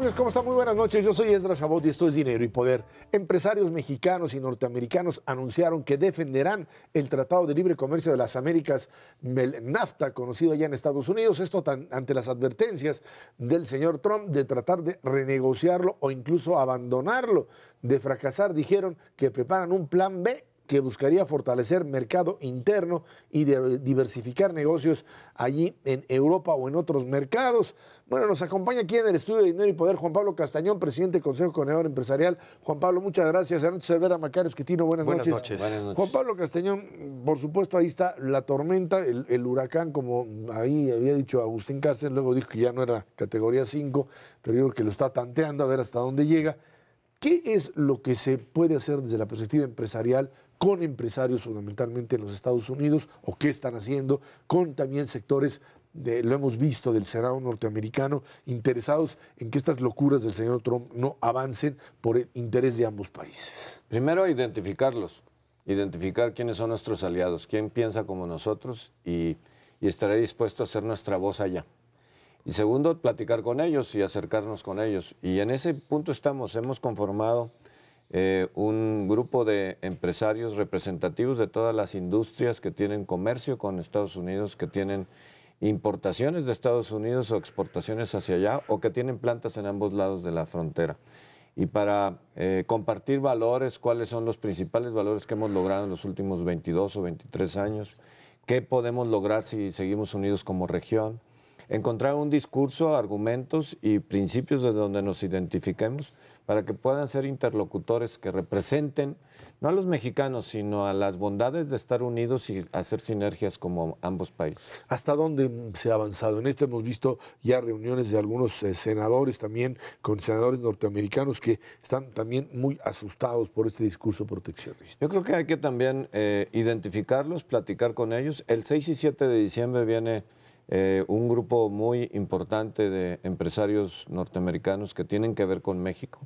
amigos? ¿Cómo están? Muy buenas noches. Yo soy Esdras Chabot y esto es Dinero y Poder. Empresarios mexicanos y norteamericanos anunciaron que defenderán el Tratado de Libre Comercio de las Américas, el NAFTA, conocido allá en Estados Unidos. Esto ante las advertencias del señor Trump de tratar de renegociarlo o incluso abandonarlo. De fracasar, dijeron que preparan un plan B que buscaría fortalecer mercado interno y diversificar negocios allí en Europa o en otros mercados. Bueno, nos acompaña aquí en el estudio de Dinero y Poder Juan Pablo Castañón, presidente del Consejo Coordinador Empresarial. Juan Pablo, muchas gracias. Ernesto Cervera, Macario Esquetino, buenas noches. Buenas noches. Juan Pablo Castañón, por supuesto, ahí está la tormenta, el huracán, como ahí había dicho Agustín Cárcel, luego dijo que ya no era categoría 5, pero yo creo que lo está tanteando a ver hasta dónde llega. ¿Qué es lo que se puede hacer desde la perspectiva empresarial con empresarios fundamentalmente en los Estados Unidos, o qué están haciendo con también sectores, lo hemos visto, del Senado norteamericano, interesados en que estas locuras del señor Trump no avancen por el interés de ambos países? Primero, identificarlos, identificar quiénes son nuestros aliados, quién piensa como nosotros y estará dispuesto a hacer nuestra voz allá. Y segundo, platicar con ellos y acercarnos con ellos. Y en ese punto estamos, hemos conformado un grupo de empresarios representativos de todas las industrias que tienen comercio con Estados Unidos, que tienen importaciones de Estados Unidos o exportaciones hacia allá, o que tienen plantas en ambos lados de la frontera. Y para compartir valores, cuáles son los principales valores que hemos logrado en los últimos 22 o 23 años, qué podemos lograr si seguimos unidos como región, encontrar un discurso, argumentos y principios de donde nos identifiquemos para que puedan ser interlocutores que representen no a los mexicanos, sino a las bondades de estar unidos y hacer sinergias como ambos países. ¿Hasta dónde se ha avanzado? En esto hemos visto ya reuniones de algunos senadores también, con senadores norteamericanos que están también muy asustados por este discurso proteccionista. Yo creo que hay que también identificarlos, platicar con ellos. El 6 y 7 de diciembre viene un grupo muy importante de empresarios norteamericanos que tienen que ver con México.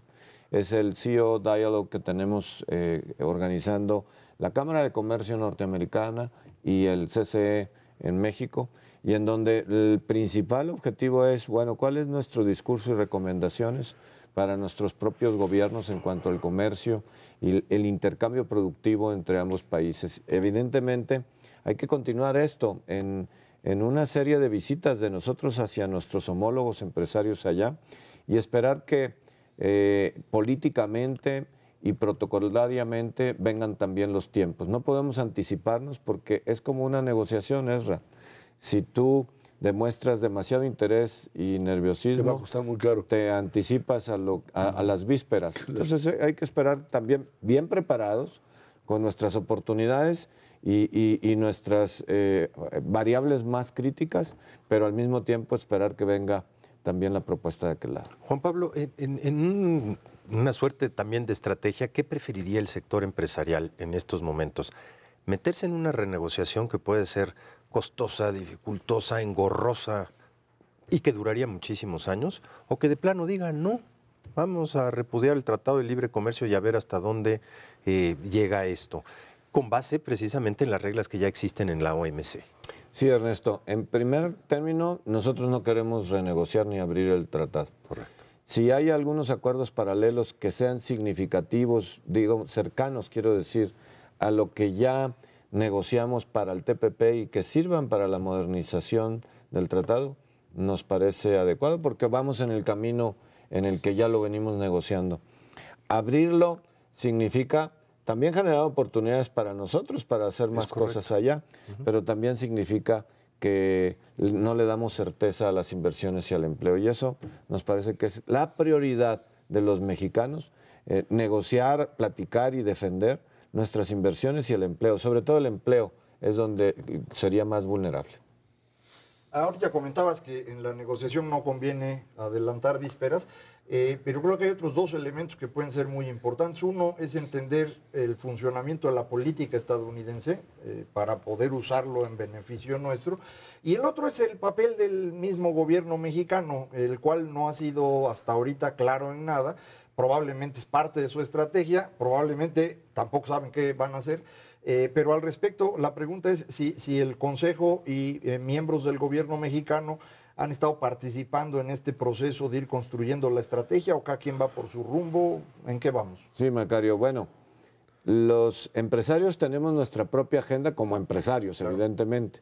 Es el CEO Dialogue que tenemos organizando la Cámara de Comercio Norteamericana y el CCE en México, y en donde el principal objetivo es, bueno, ¿cuál es nuestro discurso y recomendaciones para nuestros propios gobiernos en cuanto al comercio y el intercambio productivo entre ambos países? Evidentemente, hay que continuar esto en una serie de visitas de nosotros hacia nuestros homólogos empresarios allá y esperar que políticamente y protocolariamente vengan también los tiempos. No podemos anticiparnos porque es como una negociación, Ezra. Si tú demuestras demasiado interés y nerviosismo, te va a costar muy caro. Te anticipas a las vísperas. Entonces hay que esperar también bien preparados con nuestras oportunidades y nuestras variables más críticas, pero al mismo tiempo esperar que venga también la propuesta de aquel lado. Juan Pablo, en una suerte también de estrategia, ¿qué preferiría el sector empresarial en estos momentos? ¿Meterse en una renegociación que puede ser costosa, dificultosa, engorrosa y que duraría muchísimos años? ¿O que de plano diga no? Vamos a repudiar el Tratado de Libre Comercio y a ver hasta dónde llega esto, con base precisamente en las reglas que ya existen en la OMC. Sí, Ernesto. En primer término, nosotros no queremos renegociar ni abrir el tratado. Correcto. Si hay algunos acuerdos paralelos que sean significativos, digo, cercanos, quiero decir, a lo que ya negociamos para el TPP y que sirvan para la modernización del tratado, nos parece adecuado porque vamos en el camino en el que ya lo venimos negociando. Abrirlo significa también generar oportunidades para nosotros para hacer más cosas allá, pero también significa que no le damos certeza a las inversiones y al empleo. Y eso nos parece que es la prioridad de los mexicanos, negociar, platicar y defender nuestras inversiones y el empleo. Sobre todo el empleo es donde sería más vulnerable. Ahora ya comentabas que en la negociación no conviene adelantar vísperas, pero creo que hay otros dos elementos que pueden ser muy importantes. Uno es entender el funcionamiento de la política estadounidense para poder usarlo en beneficio nuestro. Y el otro es el papel del mismo gobierno mexicano, el cual no ha sido hasta ahorita claro en nada. Probablemente es parte de su estrategia, probablemente tampoco saben qué van a hacer. Pero al respecto, la pregunta es si el Consejo y miembros del gobierno mexicano han estado participando en este proceso de ir construyendo la estrategia o cada quien va por su rumbo? ¿En qué vamos? Sí, Macario. Bueno, los empresarios tenemos nuestra propia agenda como empresarios, evidentemente,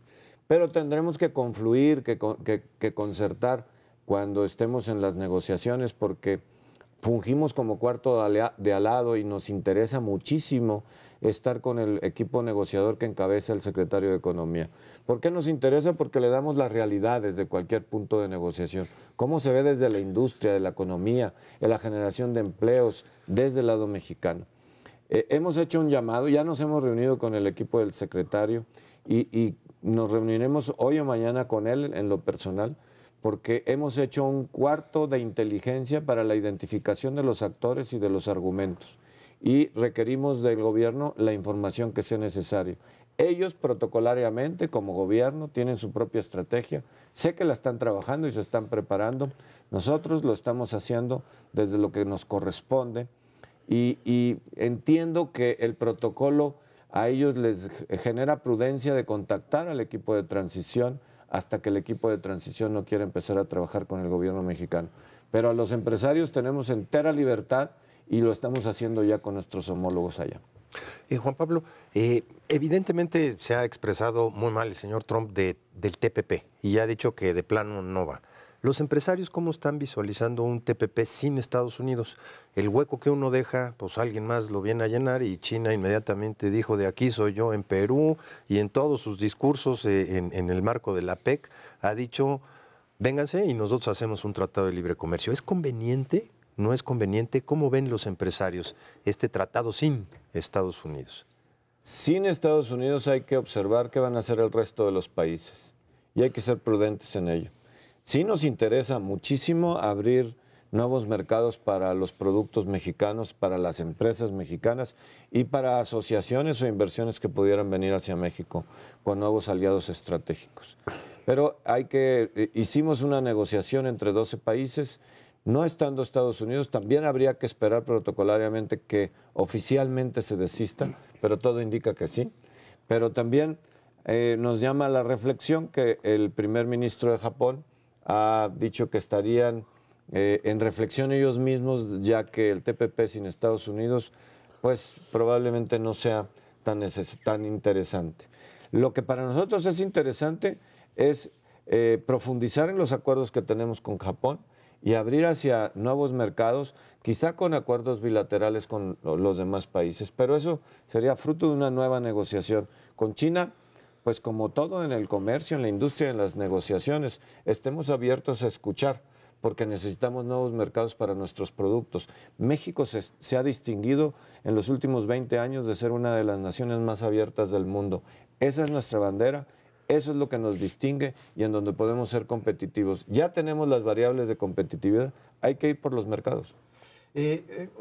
pero tendremos que confluir, que concertar cuando estemos en las negociaciones, porque fungimos como cuarto de alado y nos interesa muchísimo estar con el equipo negociador que encabeza el secretario de Economía. ¿Por qué nos interesa? Porque le damos las realidades de cualquier punto de negociación. Cómo se ve desde la industria, de la economía, en la generación de empleos, desde el lado mexicano. Hemos hecho un llamado, ya nos hemos reunido con el equipo del secretario y nos reuniremos hoy o mañana con él en lo personal, porque hemos hecho un cuarto de inteligencia para la identificación de los actores y de los argumentos. Y requerimos del gobierno la información que sea necesaria. Ellos protocolariamente, como gobierno, tienen su propia estrategia. Sé que la están trabajando y se están preparando. Nosotros lo estamos haciendo desde lo que nos corresponde. Y entiendo que el protocolo a ellos les genera prudencia de contactar al equipo de transición hasta que el equipo de transición no quiera empezar a trabajar con el gobierno mexicano. Pero a los empresarios tenemos entera libertad y lo estamos haciendo ya con nuestros homólogos allá. Juan Pablo, evidentemente se ha expresado muy mal el señor Trump del TPP y ya ha dicho que de plano no va. ¿Los empresarios cómo están visualizando un TPP sin Estados Unidos? El hueco que uno deja, pues alguien más lo viene a llenar y China inmediatamente dijo de aquí soy yo en Perú y en todos sus discursos en el marco de la PEC ha dicho vénganse y nosotros hacemos un tratado de libre comercio. ¿Es conveniente? ¿No es conveniente? ¿Cómo ven los empresarios este tratado sin Estados Unidos? Sin Estados Unidos hay que observar qué van a hacer el resto de los países y hay que ser prudentes en ello. Sí nos interesa muchísimo abrir nuevos mercados para los productos mexicanos, para las empresas mexicanas y para asociaciones o inversiones que pudieran venir hacia México con nuevos aliados estratégicos. Pero hicimos una negociación entre 12 países, no estando Estados Unidos, también habría que esperar protocolariamente que oficialmente se desista, pero todo indica que sí. Pero también nos llama a la reflexión que el primer ministro de Japón ha dicho que estarían en reflexión ellos mismos, ya que el TPP sin Estados Unidos, pues probablemente no sea tan interesante. Lo que para nosotros es interesante es profundizar en los acuerdos que tenemos con Japón y abrir hacia nuevos mercados, quizá con acuerdos bilaterales con los demás países, pero eso sería fruto de una nueva negociación. Con China, pues como todo en el comercio, en la industria, en las negociaciones, estemos abiertos a escuchar, porque necesitamos nuevos mercados para nuestros productos. México se ha distinguido en los últimos 20 años de ser una de las naciones más abiertas del mundo. Esa es nuestra bandera, eso es lo que nos distingue y en donde podemos ser competitivos. Ya tenemos las variables de competitividad, hay que ir por los mercados.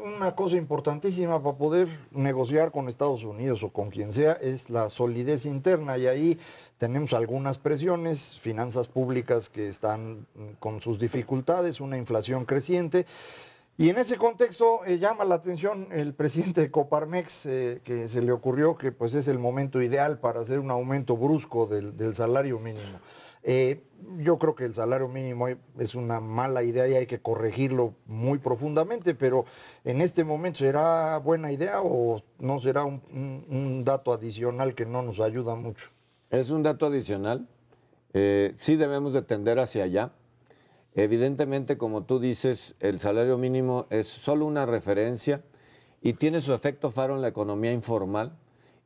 Una cosa importantísima para poder negociar con Estados Unidos o con quien sea es la solidez interna y ahí tenemos algunas presiones, finanzas públicas que están con sus dificultades, una inflación creciente y en ese contexto llama la atención el presidente de Coparmex que se le ocurrió que pues es el momento ideal para hacer un aumento brusco del salario mínimo. Yo creo que el salario mínimo es una mala idea y hay que corregirlo muy profundamente, pero en este momento ¿será buena idea o no será un dato adicional que no nos ayuda mucho? Es un dato adicional, sí debemos de tender hacia allá. Evidentemente, como tú dices, el salario mínimo es solo una referencia y tiene su efecto faro en la economía informal.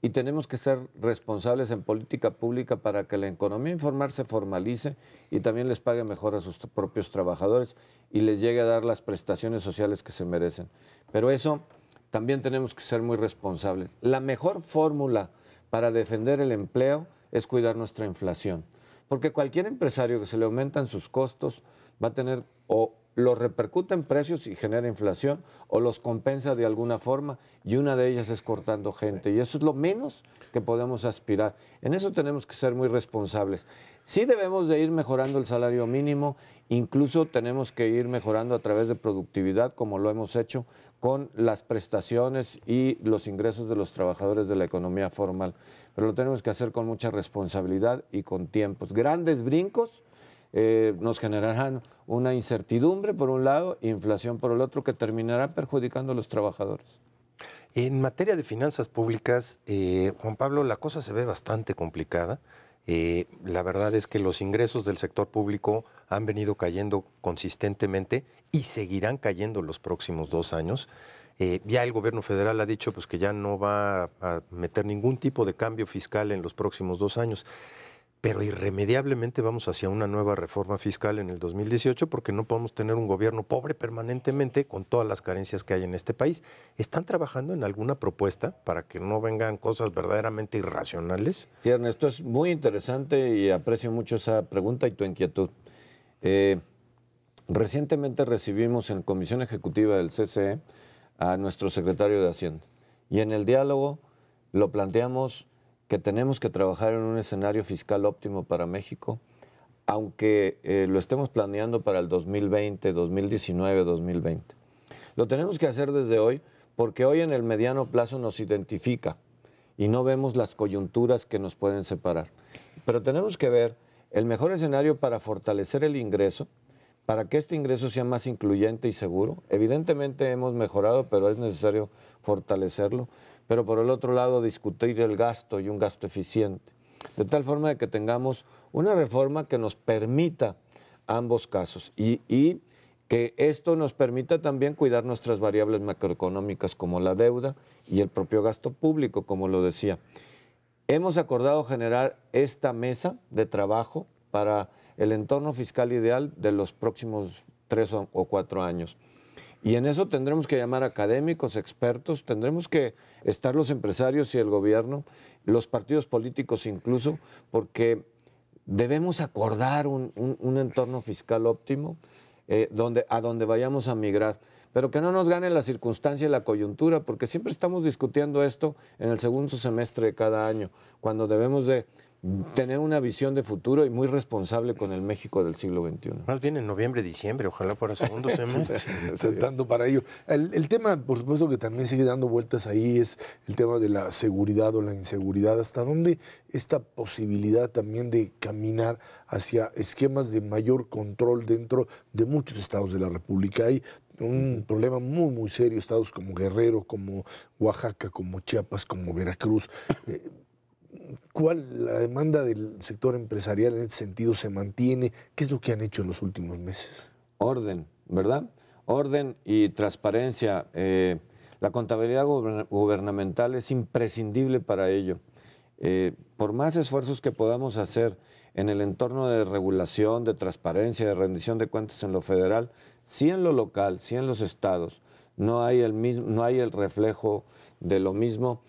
Y tenemos que ser responsables en política pública para que la economía informal se formalice y también les pague mejor a sus propios trabajadores y les llegue a dar las prestaciones sociales que se merecen. Pero eso también tenemos que ser muy responsables. La mejor fórmula para defender el empleo es cuidar nuestra inflación, porque cualquier empresario que se le aumentan sus costos va a tener o los repercute en precios y genera inflación o los compensa de alguna forma y una de ellas es cortando gente y eso es lo menos que podemos aspirar. En eso tenemos que ser muy responsables. Sí debemos de ir mejorando el salario mínimo, incluso tenemos que ir mejorando a través de productividad como lo hemos hecho con las prestaciones y los ingresos de los trabajadores de la economía formal, pero lo tenemos que hacer con mucha responsabilidad y con tiempos. Grandes brincos nos generarán una incertidumbre por un lado, inflación por el otro, que terminará perjudicando a los trabajadores. En materia de finanzas públicas, Juan Pablo, la cosa se ve bastante complicada. La verdad es que los ingresos del sector público han venido cayendo consistentemente y seguirán cayendo los próximos 2 años. Ya el gobierno federal ha dicho pues, que ya no va a meter ningún tipo de cambio fiscal en los próximos 2 años. Pero irremediablemente vamos hacia una nueva reforma fiscal en el 2018 porque no podemos tener un gobierno pobre permanentemente con todas las carencias que hay en este país. ¿Están trabajando en alguna propuesta para que no vengan cosas verdaderamente irracionales? Sí, Ernesto, es muy interesante y aprecio mucho esa pregunta y tu inquietud. Recientemente recibimos en Comisión Ejecutiva del CCE a nuestro secretario de Hacienda y en el diálogo lo planteamos que tenemos que trabajar en un escenario fiscal óptimo para México, aunque lo estemos planeando para el 2020, 2019, 2020. Lo tenemos que hacer desde hoy porque hoy en el mediano plazo nos identifica y no vemos las coyunturas que nos pueden separar. Pero tenemos que ver el mejor escenario para fortalecer el ingreso, para que este ingreso sea más incluyente y seguro. Evidentemente hemos mejorado, pero es necesario fortalecerlo. Pero por el otro lado, discutir el gasto y un gasto eficiente. De tal forma de que tengamos una reforma que nos permita ambos casos y que esto nos permita también cuidar nuestras variables macroeconómicas como la deuda y el propio gasto público, como lo decía. Hemos acordado generar esta mesa de trabajo para el entorno fiscal ideal de los próximos 3 o 4 años. Y en eso tendremos que llamar académicos, expertos, tendremos que estar los empresarios y el gobierno, los partidos políticos incluso, porque debemos acordar un entorno fiscal óptimo a donde vayamos a migrar, pero que no nos gane la circunstancia y la coyuntura, porque siempre estamos discutiendo esto en el segundo semestre de cada año, cuando debemos de tener una visión de futuro y muy responsable con el México del siglo XXI. Más bien en noviembre, diciembre, ojalá para segundo semestre. Tanto para ello. El tema, por supuesto, que también sigue dando vueltas ahí es el tema de la seguridad o la inseguridad. ¿Hasta dónde esta posibilidad también de caminar hacia esquemas de mayor control dentro de muchos estados de la República? Hay un problema muy, muy serio, estados como Guerrero, como Oaxaca, como Chiapas, como Veracruz. ¿Cuál la demanda del sector empresarial en ese sentido se mantiene? ¿Qué es lo que han hecho en los últimos meses? Orden, ¿verdad? Orden y transparencia. La contabilidad gubernamental es imprescindible para ello. Por más esfuerzos que podamos hacer en el entorno de regulación, de transparencia, de rendición de cuentas en lo federal, sí en lo local, sí en los estados, no hay el reflejo de lo mismo.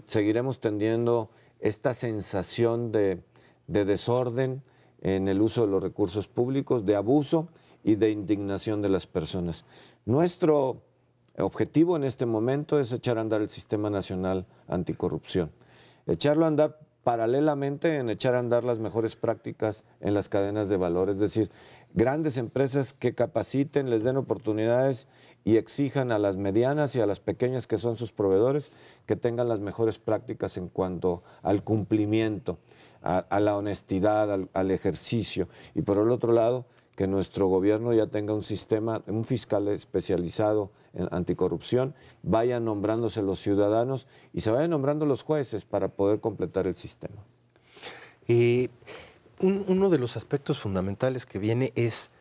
Seguiremos teniendo esta sensación de desorden en el uso de los recursos públicos, de abuso y de indignación de las personas. Nuestro objetivo en este momento es echar a andar el Sistema Nacional Anticorrupción. Echarlo a andar paralelamente en echar a andar las mejores prácticas en las cadenas de valor, es decir, grandes empresas que capaciten, les den oportunidades y exijan a las medianas y a las pequeñas que son sus proveedores que tengan las mejores prácticas en cuanto al cumplimiento, a la honestidad, al ejercicio. Y por el otro lado, que nuestro gobierno ya tenga un sistema, un fiscal especializado en anticorrupción, vayan nombrándose los ciudadanos y se vayan nombrando los jueces para poder completar el sistema. Uno de los aspectos fundamentales que viene es,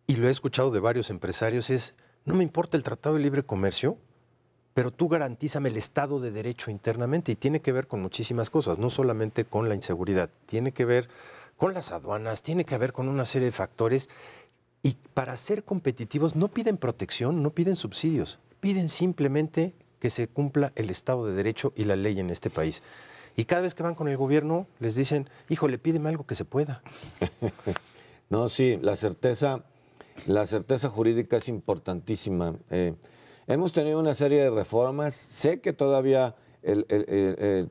y lo he escuchado de varios empresarios, es: no me importa el Tratado de Libre Comercio, pero tú garantízame el Estado de Derecho internamente. Y tiene que ver con muchísimas cosas, no solamente con la inseguridad, tiene que ver con las aduanas, tiene que ver con una serie de factores. Y para ser competitivos no piden protección, no piden subsidios, piden simplemente que se cumpla el Estado de Derecho y la ley en este país. Y cada vez que van con el gobierno les dicen: híjole, pídeme algo que se pueda. No, sí, la certeza jurídica es importantísima. Hemos tenido una serie de reformas. Sé que todavía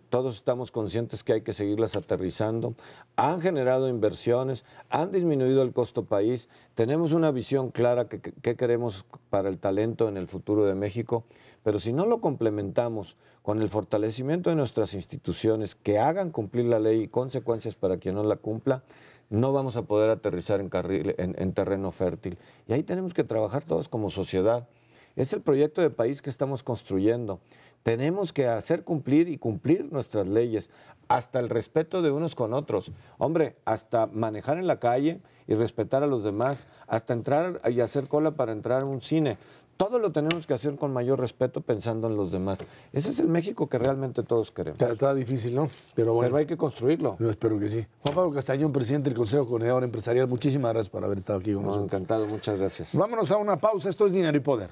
todos estamos conscientes que hay que seguirlas aterrizando. Han generado inversiones, han disminuido el costo país. Tenemos una visión clara que queremos para el talento en el futuro de México, pero si no lo complementamos con el fortalecimiento de nuestras instituciones que hagan cumplir la ley y consecuencias para quien no la cumpla, no vamos a poder aterrizar en terreno fértil. Y ahí tenemos que trabajar todos como sociedad. Es el proyecto de país que estamos construyendo. Tenemos que hacer cumplir y cumplir nuestras leyes, hasta el respeto de unos con otros. Hombre, hasta manejar en la calle y respetar a los demás, hasta entrar y hacer cola para entrar a un cine. Todo lo tenemos que hacer con mayor respeto pensando en los demás. Ese es el México que realmente todos queremos. Está difícil, ¿no? Pero bueno. Pero hay que construirlo. Yo espero que sí. Juan Pablo Castañón, presidente del Consejo Coordinador Empresarial, muchísimas gracias por haber estado aquí con nosotros. Encantado, muchas gracias. Vámonos a una pausa. Esto es Dinero y Poder.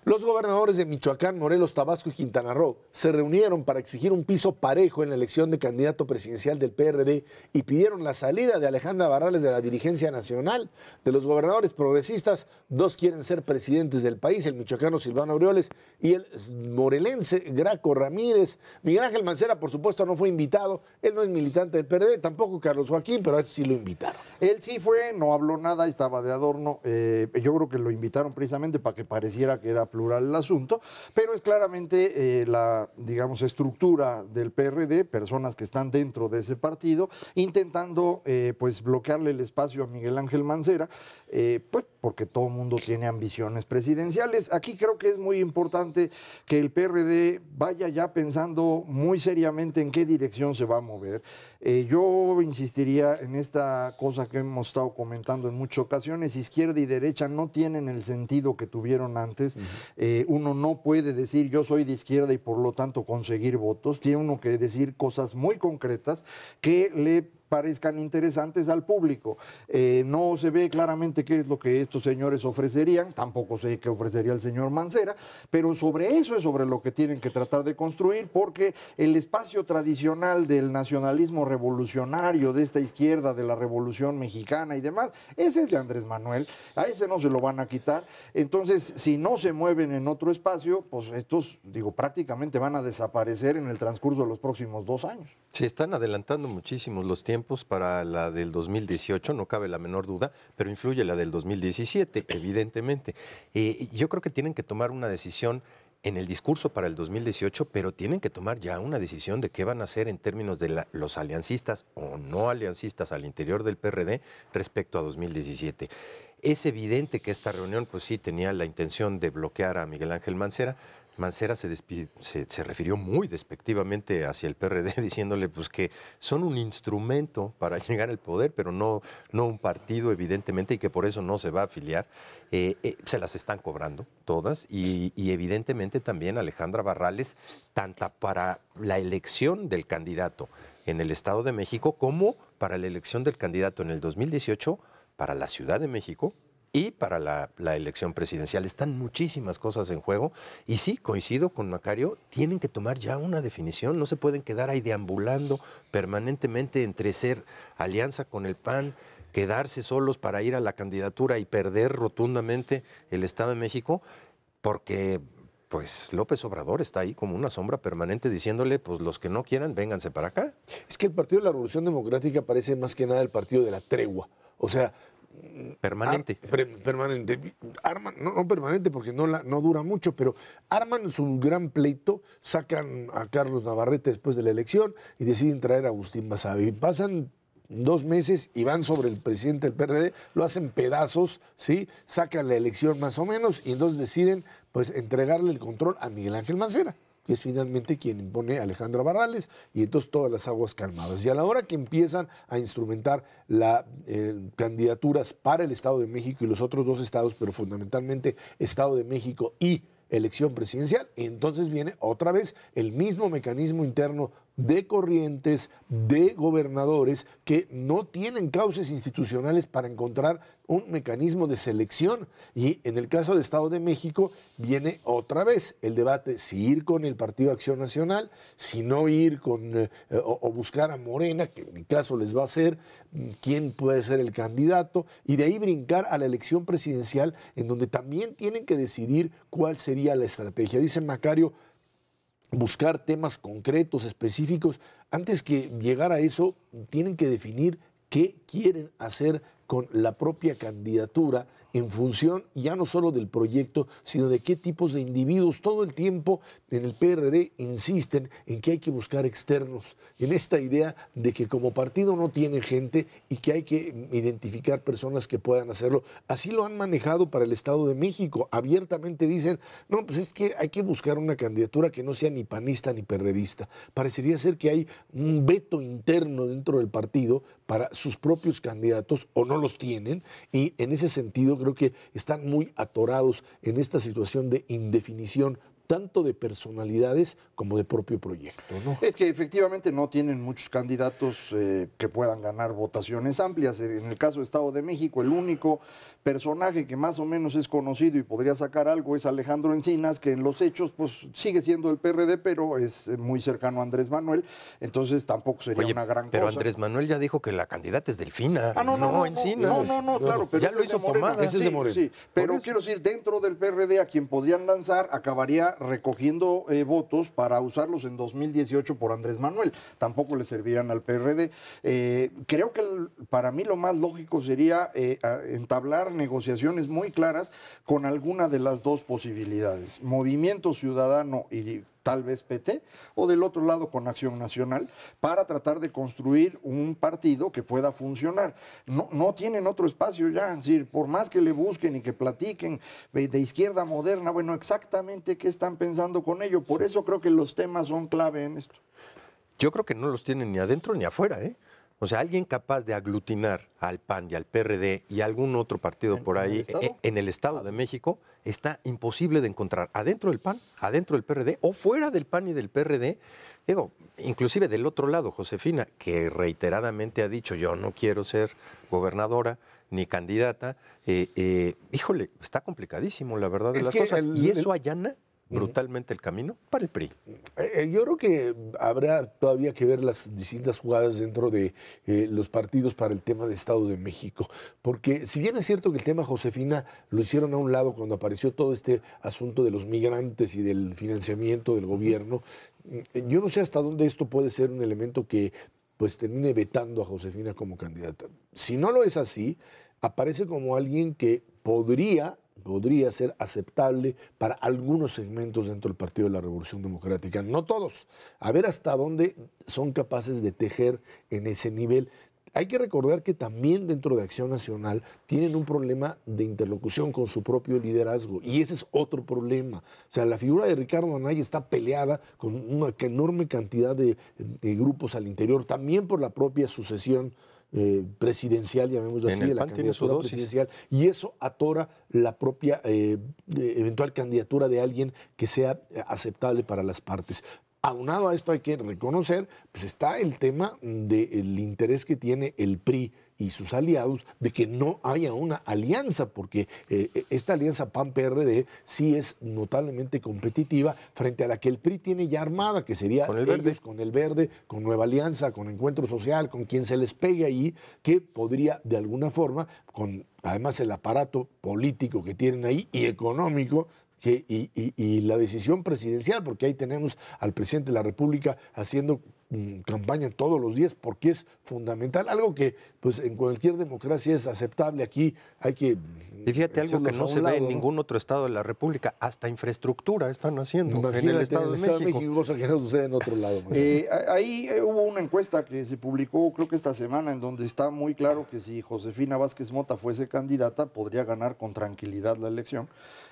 Los gobernadores de Michoacán, Morelos, Tabasco y Quintana Roo se reunieron para exigir un piso parejo en la elección de candidato presidencial del PRD y pidieron la salida de Alejandra Barrales de la dirigencia nacional. De los gobernadores progresistas, 2 quieren ser presidentes del país, el michoacano Silvano Aureoles y el morelense Graco Ramírez. Miguel Ángel Mancera, por supuesto, no fue invitado. Él no es militante del PRD, tampoco Carlos Joaquín, pero a ese sí lo invitaron. Él sí fue, no habló nada, estaba de adorno. Yo creo que lo invitaron precisamente para que pareciera que era plural el asunto, pero es claramente la, digamos, estructura del PRD, personas que están dentro de ese partido, intentando pues bloquearle el espacio a Miguel Ángel Mancera, pues porque todo el mundo tiene ambiciones presidenciales. Aquí creo que es muy importante que el PRD vaya ya pensando muy seriamente en qué dirección se va a mover. Yo insistiría en esta cosa que hemos estado comentando en muchas ocasiones: izquierda y derecha no tienen el sentido que tuvieron antes. Uno no puede decir yo soy de izquierda y por lo tanto conseguir votos. Tiene uno que decir cosas muy concretas que le parezcan interesantes al público. No se ve claramente qué es lo que estos señores ofrecerían, tampoco sé qué ofrecería el señor Mancera, pero sobre eso es sobre lo que tienen que tratar de construir, porque el espacio tradicional del nacionalismo revolucionario, de esta izquierda, de la Revolución Mexicana y demás, ese es de Andrés Manuel, a ese no se lo van a quitar. Entonces, si no se mueven en otro espacio, pues estos, digo, prácticamente van a desaparecer en el transcurso de los próximos 2 años. Se están adelantando muchísimos los tiempos para la del 2018, no cabe la menor duda, pero influye la del 2017, evidentemente. Yo creo que tienen que tomar una decisión en el discurso para el 2018, pero tienen que tomar ya una decisión de qué van a hacer en términos de los aliancistas o no aliancistas al interior del PRD respecto a 2017. Es evidente que esta reunión, pues sí, tenía la intención de bloquear a Miguel Ángel Mancera. Mancera se refirió muy despectivamente hacia el PRD, diciéndole pues que son un instrumento para llegar al poder, pero no un partido, evidentemente, y que por eso no se va a afiliar. Se las están cobrando todas y evidentemente también Alejandra Barrales, tanto para la elección del candidato en el Estado de México como para la elección del candidato en el 2018 para la Ciudad de México y para la elección presidencial. Están muchísimas cosas en juego y sí, coincido con Macario, tienen que tomar ya una definición, no se pueden quedar ahí deambulando permanentemente entre ser alianza con el PAN, quedarse solos para ir a la candidatura y perder rotundamente el Estado de México, porque pues López Obrador está ahí como una sombra permanente diciéndole, pues los que no quieran, vénganse para acá. Es que el Partido de la Revolución Democrática parece más que nada el partido de la tregua, o sea, permanente. Permanente. Arman, no permanente porque no dura mucho, pero arman su gran pleito, sacan a Carlos Navarrete después de la elección y deciden traer a Agustín Basabe. Pasan 2 meses y van sobre el presidente del PRD, lo hacen pedazos, ¿sí? Sacan la elección más o menos y entonces deciden pues entregarle el control a Miguel Ángel Mancera, que es finalmente quien impone a Alejandra Barrales, y entonces todas las aguas calmadas. Y a la hora que empiezan a instrumentar las candidaturas para el Estado de México y los otros 2 estados, pero fundamentalmente Estado de México y elección presidencial, entonces viene otra vez el mismo mecanismo interno de corrientes, de gobernadores que no tienen cauces institucionales para encontrar un mecanismo de selección. Y en el caso de Estado de México viene otra vez el debate si ir con el Partido Acción Nacional, si no ir con o buscar a Morena, que en mi caso les va a ser quién puede ser el candidato, y de ahí brincar a la elección presidencial, en donde también tienen que decidir cuál sería la estrategia. Dice Macario, buscar temas concretos, específicos. Antes que llegar a eso, tienen que definir qué quieren hacer con la propia candidatura en función ya no solo del proyecto, sino de qué tipos de individuos. Todo el tiempo en el PRD insisten en que hay que buscar externos, en esta idea de que como partido no tiene gente y que hay que identificar personas que puedan hacerlo. Así lo han manejado para el Estado de México. Abiertamente dicen, no, pues es que hay que buscar una candidatura que no sea ni panista ni perredista. Parecería ser que hay un veto interno dentro del partido para sus propios candidatos, o no los tienen, y en ese sentido creo que están muy atorados en esta situación de indefinición, tanto de personalidades como de propio proyecto, ¿no? Es que efectivamente no tienen muchos candidatos que puedan ganar votaciones amplias. En el caso de Estado de México, el único personaje que más o menos es conocido y podría sacar algo es Alejandro Encinas, que en los hechos pues sigue siendo el PRD, pero es muy cercano a Andrés Manuel, entonces tampoco sería una gran pero cosa. Andrés Manuel ya dijo que la candidata es Delfina, no, Encinas. No, claro, pero ya lo hizo Pomada. Ese es de Morena. Sí, pero quiero decir, dentro del PRD a quien podrían lanzar acabaría recogiendo votos para usarlos en 2018 por Andrés Manuel. Tampoco le servirían al PRD. Creo que para mí lo más lógico sería entablar negociaciones muy claras con alguna de las dos posibilidades. Movimiento Ciudadano y tal vez PT, o del otro lado con Acción Nacional, para tratar de construir un partido que pueda funcionar. No tienen otro espacio ya, es decir, por más que le busquen y que platiquen de izquierda moderna, bueno, exactamente qué están pensando con ello. Por eso creo que los temas son clave en esto. Yo creo que no los tienen ni adentro ni afuera, ¿eh? O sea, alguien capaz de aglutinar al PAN y al PRD y algún otro partido por ahí en el Estado de México está imposible de encontrar adentro del PAN, adentro del PRD o fuera del PAN y del PRD. Digo, inclusive del otro lado, Josefina, que reiteradamente ha dicho yo no quiero ser gobernadora ni candidata. Híjole, está complicadísimo la verdad de las cosas. Y eso allana brutalmente el camino para el PRI. Yo creo que habrá todavía que ver las distintas jugadas dentro de los partidos para el tema de Estado de México, porque si bien es cierto que el tema Josefina lo hicieron a un lado cuando apareció todo este asunto de los migrantes y del financiamiento del gobierno, yo no sé hasta dónde esto puede ser un elemento que pues termine vetando a Josefina como candidata. Si no lo es así, aparece como alguien que podría ser aceptable para algunos segmentos dentro del Partido de la Revolución Democrática, no todos. A ver hasta dónde son capaces de tejer en ese nivel. Hay que recordar que también dentro de Acción Nacional tienen un problema de interlocución con su propio liderazgo, y ese es otro problema. O sea, la figura de Ricardo Anaya está peleada con una enorme cantidad de grupos al interior, también por la propia sucesión presidencial, llamémoslo así, de la candidatura presidencial, y eso atora la propia eventual candidatura de alguien que sea aceptable para las partes. Aunado a esto hay que reconocer, pues está el tema del interés que tiene el PRI y sus aliados de que no haya una alianza, porque esta alianza PAN-PRD sí es notablemente competitiva frente a la que el PRI tiene ya armada, que sería con el Verde, con Nueva Alianza, con Encuentro Social, con quien se les pegue ahí, que podría de alguna forma, con además el aparato político que tienen ahí y económico, y la decisión presidencial, porque ahí tenemos al presidente de la República haciendo campaña todos los días, porque es fundamental, algo que pues en cualquier democracia es aceptable. Aquí hay que... Y fíjate, algo que no se ve en ningún otro estado de la República, hasta infraestructura están haciendo en el Estado de México. Cosa que no sucede en otro lado. Ahí hubo una encuesta que se publicó, creo que esta semana, en donde está muy claro que si Josefina Vázquez Mota fuese candidata, podría ganar con tranquilidad la elección,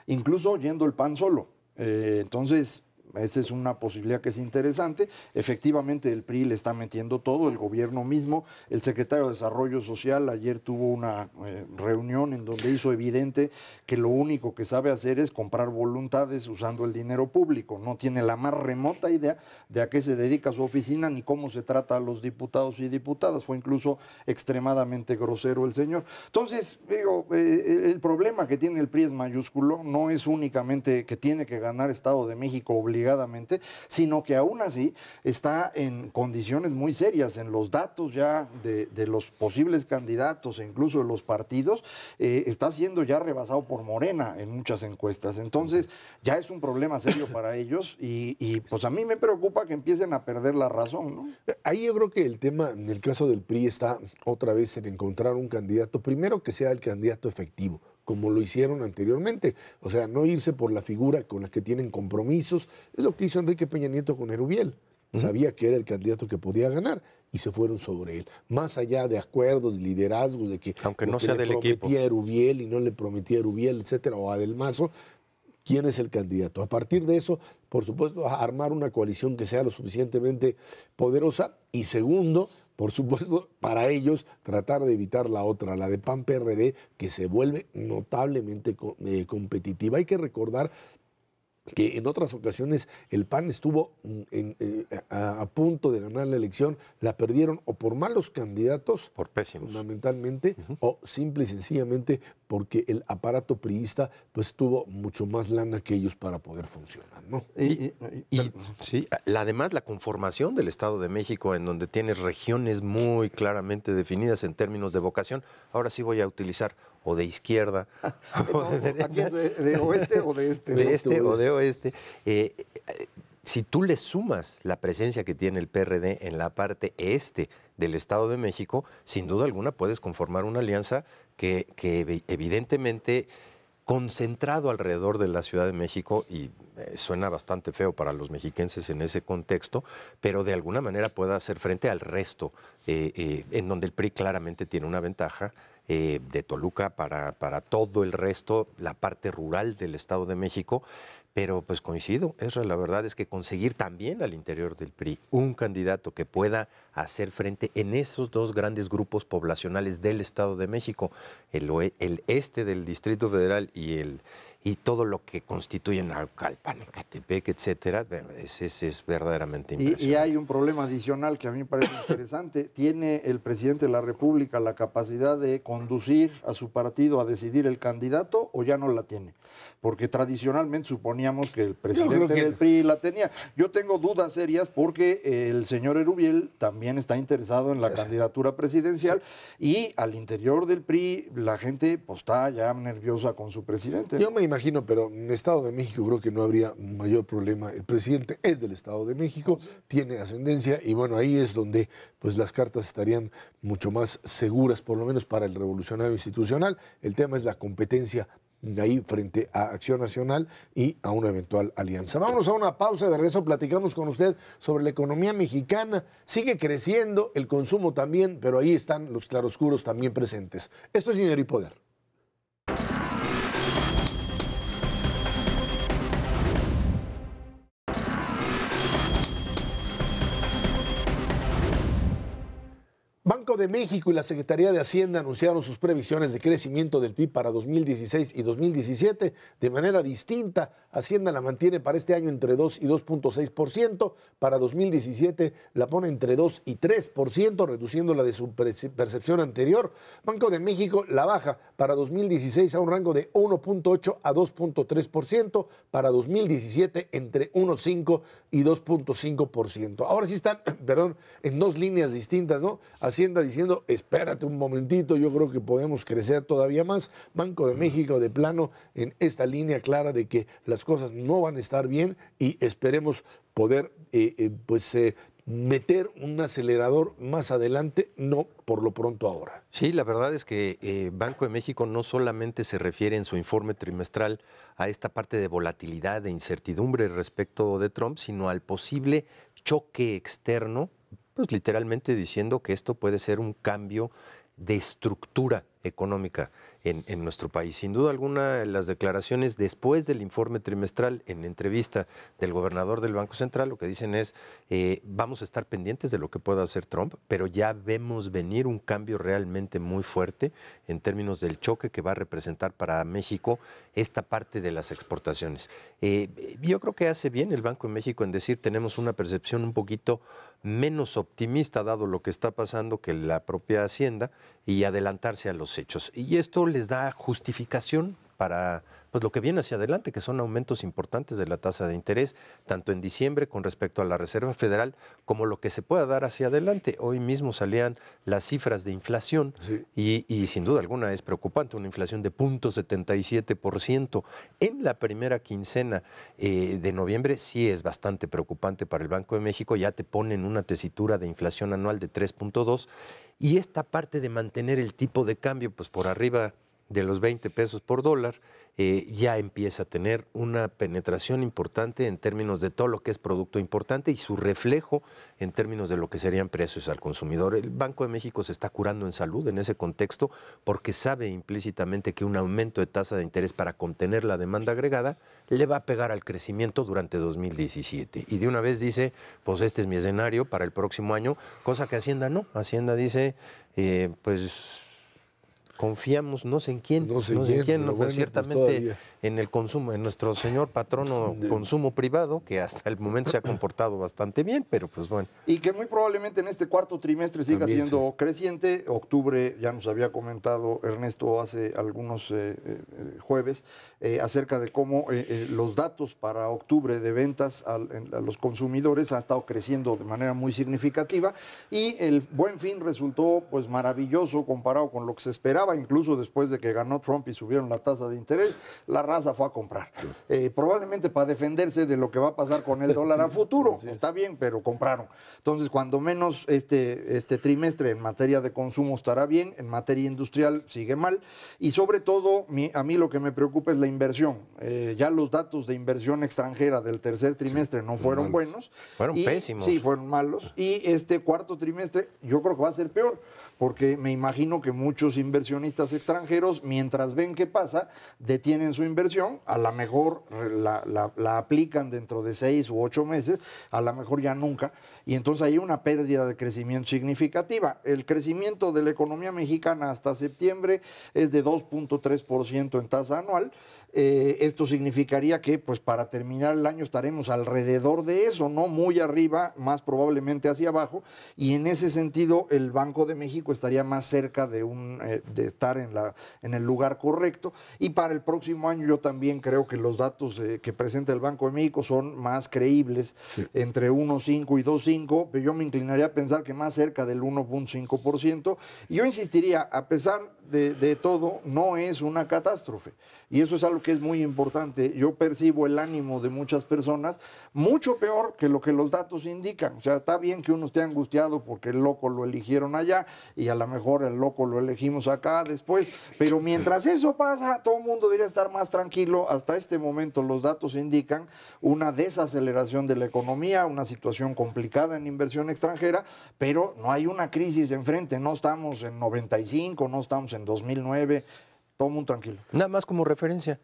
incluso yendo el PAN solo. Entonces, esa es una posibilidad que es interesante. Efectivamente, el PRI le está metiendo todo, el gobierno mismo. El secretario de Desarrollo Social ayer tuvo una reunión en donde hizo evidente que lo único que sabe hacer es comprar voluntades usando el dinero público. No tiene la más remota idea de a qué se dedica su oficina ni cómo se trata a los diputados y diputadas. Fue incluso extremadamente grosero el señor. Entonces, digo, el problema que tiene el PRI es mayúsculo, no es únicamente que tiene que ganar Estado de México obligadamente, sino que aún así está en condiciones muy serias. En los datos ya de los posibles candidatos e incluso de los partidos, está siendo ya rebasado por Morena en muchas encuestas. Entonces, ya es un problema serio para ellos y pues a mí me preocupa que empiecen a perder la razón, ¿no? Ahí yo creo que el tema, en el caso del PRI, está otra vez en encontrar un candidato, primero que sea el candidato efectivo, como lo hicieron anteriormente. O sea, no irse por la figura con la que tienen compromisos. Es lo que hizo Enrique Peña Nieto con Erubiel. Sabía que era el candidato que podía ganar y se fueron sobre él. Más allá de acuerdos, liderazgos, de que aunque no sea del equipo, prometía a Erubiel y no le prometía a Erubiel, etcétera, o a Del Mazo, ¿quién es el candidato? A partir de eso, por supuesto, armar una coalición que sea lo suficientemente poderosa y segundo, por supuesto, para ellos tratar de evitar la otra, la de PAN-PRD, que se vuelve notablemente competitiva. Hay que recordar que en otras ocasiones el PAN estuvo a punto de ganar la elección, la perdieron o por malos candidatos, por pésimos, fundamentalmente, o simple y sencillamente porque el aparato priista pues tuvo mucho más lana que ellos para poder funcionar, ¿no? Sí, además la conformación del Estado de México, en donde tienes regiones muy claramente definidas en términos de vocación, ahora sí voy a utilizar o de izquierda, o de derecha. Aquí es de oeste o de este. De este o de oeste. Si tú le sumas la presencia que tiene el PRD en la parte este del Estado de México, sin duda alguna puedes conformar una alianza que evidentemente, concentrado alrededor de la Ciudad de México, y suena bastante feo para los mexiquenses en ese contexto, pero de alguna manera pueda hacer frente al resto, en donde el PRI claramente tiene una ventaja, de Toluca para todo el resto, la parte rural del Estado de México, pero pues coincido, Ezra, la verdad es que conseguir también al interior del PRI un candidato que pueda hacer frente en esos dos grandes grupos poblacionales del Estado de México, el este del Distrito Federal y todo lo que constituyen Naucalpan, Ecatepec, etcétera, es verdaderamente impresionante. Y hay un problema adicional que a mí me parece interesante. ¿Tiene el presidente de la República la capacidad de conducir a su partido a decidir el candidato o ya no la tiene? Porque tradicionalmente suponíamos que el presidente del PRI la tenía. Yo tengo dudas serias porque el señor Erubiel también está interesado en la candidatura presidencial y al interior del PRI la gente pues, está ya nerviosa con su presidente. Yo me imagino, pero en el Estado de México creo que no habría mayor problema. El presidente es del Estado de México, tiene ascendencia y bueno, ahí es donde pues las cartas estarían mucho más seguras, por lo menos para el revolucionario institucional. El tema es la competencia ahí frente a Acción Nacional y a una eventual alianza. Vámonos a una pausa, de regreso platicamos con usted sobre la economía mexicana. Sigue creciendo, el consumo también, pero ahí están los claroscuros también presentes. Esto es Dinero y Poder. Banco de México y la Secretaría de Hacienda anunciaron sus previsiones de crecimiento del PIB para 2016 y 2017 de manera distinta. Hacienda la mantiene para este año entre 2 y 2.6%, para 2017 la pone entre 2 y 3%, reduciéndola de su percepción anterior. Banco de México la baja para 2016 a un rango de 1.8 a 2.3%, para 2017 entre 1.5 y 2.5%. Ahora sí están, perdón, en dos líneas distintas, ¿no? Hacienda diciendo, espérate un momentito, yo creo que podemos crecer todavía más. Banco de México de plano en esta línea clara de que las cosas no van a estar bien y esperemos poder meter un acelerador más adelante, no por lo pronto ahora. Sí, la verdad es que Banco de México no solamente se refiere en su informe trimestral a esta parte de volatilidad, de incertidumbre respecto de Trump, sino al posible choque externo, pues literalmente diciendo que esto puede ser un cambio de estructura económica en nuestro país. Sin duda alguna, las declaraciones después del informe trimestral en entrevista del gobernador del Banco Central, lo que dicen es, vamos a estar pendientes de lo que pueda hacer Trump, pero ya vemos venir un cambio realmente muy fuerte en términos del choque que va a representar para México esta parte de las exportaciones. Yo creo que hace bien el Banco de México en decir, tenemos una percepción un poquito menos optimista dado lo que está pasando que la propia Hacienda y adelantarse a los hechos. Y esto les da justificación para pues, lo que viene hacia adelante, que son aumentos importantes de la tasa de interés, tanto en diciembre con respecto a la Reserva Federal, como lo que se pueda dar hacia adelante. Hoy mismo salían las cifras de inflación y sin duda alguna es preocupante, una inflación de 0.77% en la primera quincena de noviembre sí es bastante preocupante para el Banco de México, ya te ponen una tesitura de inflación anual de 3.2 y esta parte de mantener el tipo de cambio pues por arriba de los 20 pesos por dólar, ya empieza a tener una penetración importante en términos de todo lo que es producto importante y su reflejo en términos de lo que serían precios al consumidor. El Banco de México se está curando en salud en ese contexto porque sabe implícitamente que un aumento de tasa de interés para contener la demanda agregada le va a pegar al crecimiento durante 2017. Y de una vez dice, pues este es mi escenario para el próximo año, cosa que Hacienda no. Hacienda dice, pues confiamos no sé en quién, no sé en quién, no, bueno, ciertamente pues en el consumo, en nuestro señor patrono consumo privado, que hasta el momento se ha comportado bastante bien, pero pues bueno. Y que muy probablemente en este cuarto trimestre siga También, siendo creciente. Octubre, ya nos había comentado Ernesto hace algunos jueves, acerca de cómo los datos para octubre de ventas a los consumidores han estado creciendo de manera muy significativa y el Buen Fin resultó pues maravilloso comparado con lo que se esperaba, incluso después de que ganó Trump y subieron la tasa de interés, la raza fue a comprar. Probablemente para defenderse de lo que va a pasar con el dólar a futuro. Está bien, pero compraron. Entonces, cuando menos este trimestre en materia de consumo estará bien, en materia industrial sigue mal. Y sobre todo, a mí lo que me preocupa es la inversión. Ya los datos de inversión extranjera del tercer trimestre no fueron buenos. Fueron pésimos. Sí, fueron malos. Y este cuarto trimestre yo creo que va a ser peor, porque me imagino que muchos inversionistas extranjeros, mientras ven qué pasa, detienen su inversión, a lo mejor la aplican dentro de 6 u 8 meses, a lo mejor ya nunca, y entonces hay una pérdida de crecimiento significativa. El crecimiento de la economía mexicana hasta septiembre es de 2.3% en tasa anual. Esto significaría que pues para terminar el año estaremos alrededor de eso, no muy arriba, más probablemente hacia abajo, y en ese sentido el Banco de México estaría más cerca de estar en el lugar correcto. Y para el próximo año yo también creo que los datos que presenta el Banco de México son más creíbles, entre 1.5 y 2.5, pero yo me inclinaría a pensar que más cerca del 1.5%. Y yo insistiría, a pesar de todo, no es una catástrofe. Y eso es algo que es muy importante. Yo percibo el ánimo de muchas personas mucho peor que lo que los datos indican. O sea, está bien que uno esté angustiado porque el loco lo eligieron allá y a lo mejor el loco lo elegimos acá después, pero mientras eso pasa, todo el mundo debería estar más tranquilo. Hasta este momento los datos indican una desaceleración de la economía, una situación complicada en inversión extranjera, pero no hay una crisis enfrente. No estamos en 95, no estamos en 2009, todo muy tranquilo. Nada más como referencia,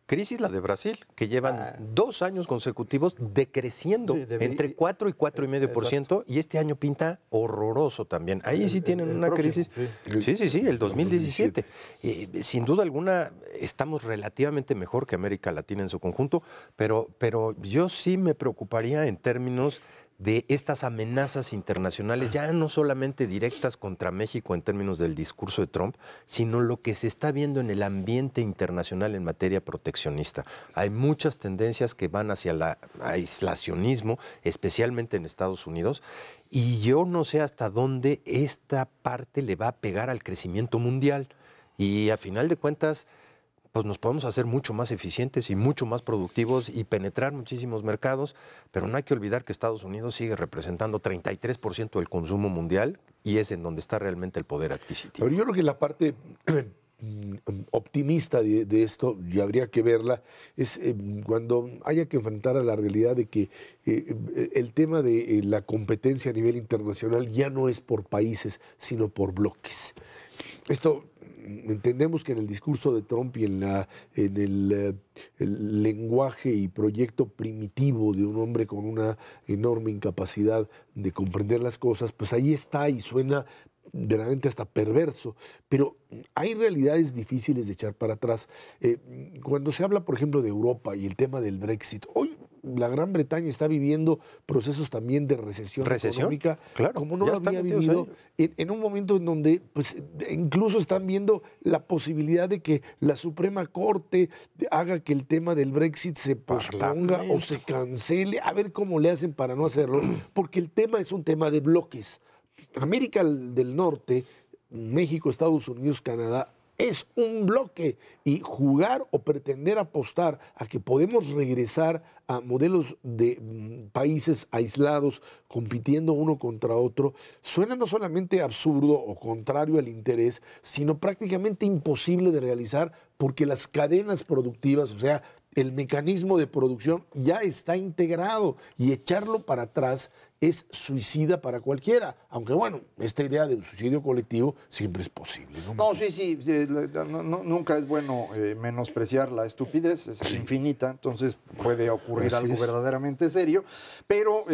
crisis la de Brasil, que llevan 2 años consecutivos decreciendo entre 4 y 4,5%, y este año pinta horroroso también. Ahí sí tienen una crisis. Sí, el 2017. Sin duda alguna estamos relativamente mejor que América Latina en su conjunto, pero yo sí me preocuparía en términos de estas amenazas internacionales, ya no solamente directas contra México en términos del discurso de Trump, sino lo que se está viendo en el ambiente internacional en materia proteccionista. Hay muchas tendencias que van hacia el aislacionismo, especialmente en Estados Unidos, y yo no sé hasta dónde esta parte le va a pegar al crecimiento mundial. Y a final de cuentas, pues nos podemos hacer mucho más eficientes y mucho más productivos y penetrar muchísimos mercados, pero no hay que olvidar que Estados Unidos sigue representando 33% del consumo mundial y es en donde está realmente el poder adquisitivo. Pero yo creo que la parte optimista de esto, y habría que verla, es cuando haya que enfrentar a la realidad de que el tema de la competencia a nivel internacional ya no es por países, sino por bloques. Esto entendemos que en el discurso de Trump y en el lenguaje y proyecto primitivo de un hombre con una enorme incapacidad de comprender las cosas, pues ahí está y suena verdaderamente hasta perverso, pero hay realidades difíciles de echar para atrás. Cuando se habla, por ejemplo, de Europa y el tema del Brexit, hoy la Gran Bretaña está viviendo procesos también de recesión económica, claro, como no lo había vivido en un momento en donde pues, incluso están viendo la posibilidad de que la Suprema Corte haga que el tema del Brexit se posponga o se cancele, a ver cómo le hacen para no hacerlo, porque el tema es un tema de bloques. América del Norte, México, Estados Unidos, Canadá, es un bloque y jugar o pretender apostar a que podemos regresar a modelos de países aislados compitiendo uno contra otro suena no solamente absurdo o contrario al interés, sino prácticamente imposible de realizar porque las cadenas productivas, o sea, el mecanismo de producción ya está integrado y echarlo para atrás es suicida para cualquiera, aunque bueno, esta idea de un suicidio colectivo siempre es posible. No, sí, nunca es bueno menospreciar la estupidez, es infinita, entonces puede ocurrir algo verdaderamente serio, pero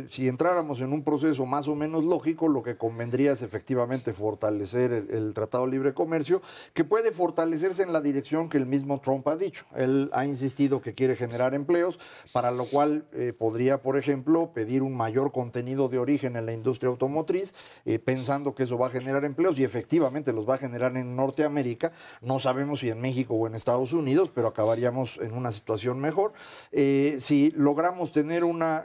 si entráramos en un proceso más o menos lógico, lo que convendría es efectivamente fortalecer el Tratado de Libre Comercio, que puede fortalecerse en la dirección que el mismo Trump ha dicho. Él ha insistido que quiere generar empleos, para lo cual podría, por ejemplo, pedir un mayor contenido de origen en la industria automotriz, pensando que eso va a generar empleos y efectivamente los va a generar en Norteamérica. No sabemos si en México o en Estados Unidos, pero acabaríamos en una situación mejor. Si logramos tener una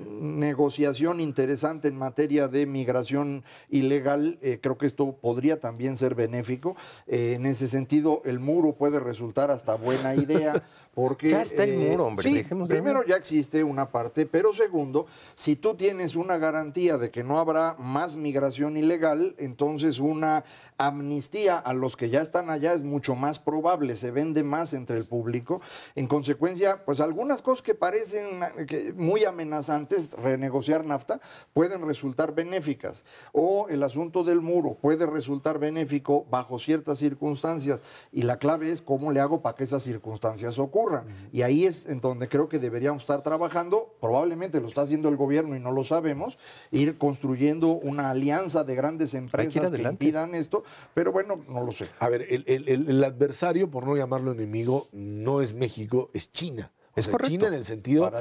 negociación interesante en materia de migración ilegal, creo que esto podría también ser benéfico. En ese sentido, el muro puede resultar hasta buena idea. Porque, ya está el muro, hombre. Sí, primero ya existe una parte, pero segundo, si tú tienes una garantía de que no habrá más migración ilegal, entonces una amnistía a los que ya están allá es mucho más probable, se vende más entre el público. En consecuencia, pues algunas cosas que parecen muy amenazantes, renegociar NAFTA, pueden resultar benéficas. O el asunto del muro puede resultar benéfico bajo ciertas circunstancias. Y la clave es cómo le hago para que esas circunstancias ocurran. Y ahí es en donde creo que deberíamos estar trabajando, probablemente lo está haciendo el gobierno y no lo sabemos, ir construyendo una alianza de grandes empresas que impidan esto, pero bueno, no lo sé. A ver, el adversario, por no llamarlo enemigo, no es México, es China. Es correcto. China en el sentido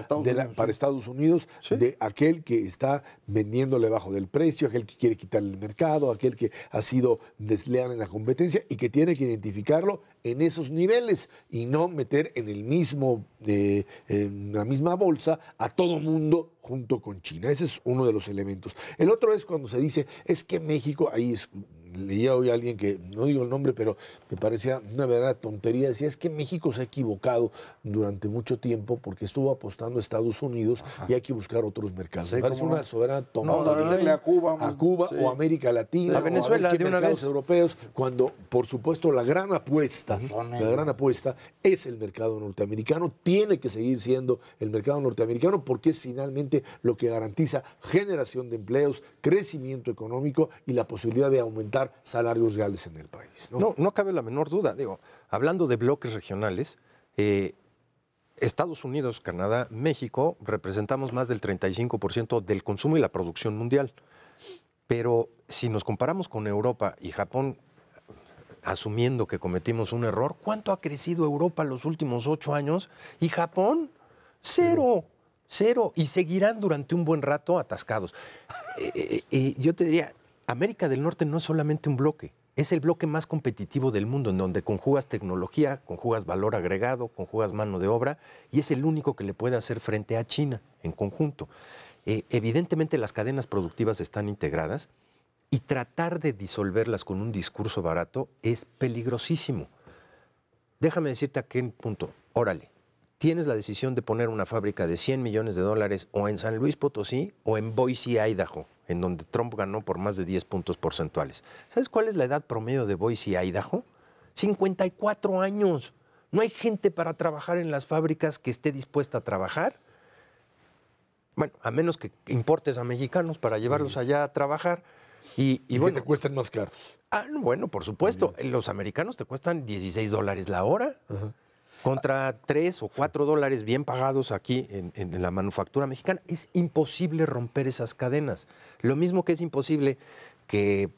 para Estados Unidos, sí, de aquel que está vendiéndole bajo del precio, aquel que quiere quitarle el mercado, aquel que ha sido desleal en la competencia y que tiene que identificarlo en esos niveles y no meter en el mismo, en la misma bolsa a todo mundo junto con China. Ese es uno de los elementos. El otro es cuando se dice, es que México, ahí es... Leía hoy a alguien que, no digo el nombre, pero me parecía una verdadera tontería. Decía, es que México se ha equivocado durante mucho tiempo porque estuvo apostando a Estados Unidos y hay que buscar otros mercados. Sí, me parece una soberana tontería. No, a Cuba sí, o América Latina, a Venezuela, o a de una mercados vez europeos, cuando, por supuesto, la gran apuesta es el mercado norteamericano. Tiene que seguir siendo el mercado norteamericano porque es finalmente lo que garantiza generación de empleos, crecimiento económico y la posibilidad de aumentar salarios reales en el país. No cabe la menor duda. Digo, hablando de bloques regionales, Estados Unidos, Canadá, México representamos más del 35% del consumo y la producción mundial. Pero si nos comparamos con Europa y Japón, asumiendo que cometimos un error, ¿cuánto ha crecido Europa los últimos 8 años? ¿Y Japón? Cero. Y seguirán durante un buen rato atascados. Yo te diría, América del Norte no es solamente un bloque, es el bloque más competitivo del mundo, en donde conjugas tecnología, conjugas valor agregado, conjugas mano de obra, y es el único que le puede hacer frente a China en conjunto. Evidentemente las cadenas productivas están integradas y tratar de disolverlas con un discurso barato es peligrosísimo. Déjame decirte a qué punto. Órale, tienes la decisión de poner una fábrica de $100 millones o en San Luis Potosí o en Boise, Idaho, en donde Trump ganó por más de 10 puntos porcentuales. ¿Sabes cuál es la edad promedio de Boise, Idaho? 54 años. No hay gente para trabajar en las fábricas que esté dispuesta a trabajar. Bueno, a menos que importes a mexicanos para llevarlos allá a trabajar. Y bueno, que te cuesten más caros. Bueno, por supuesto. Los americanos te cuestan $16 la hora. Ajá. Contra $3 o $4 bien pagados aquí en la manufactura mexicana. Es imposible romper esas cadenas. Lo mismo que es imposible que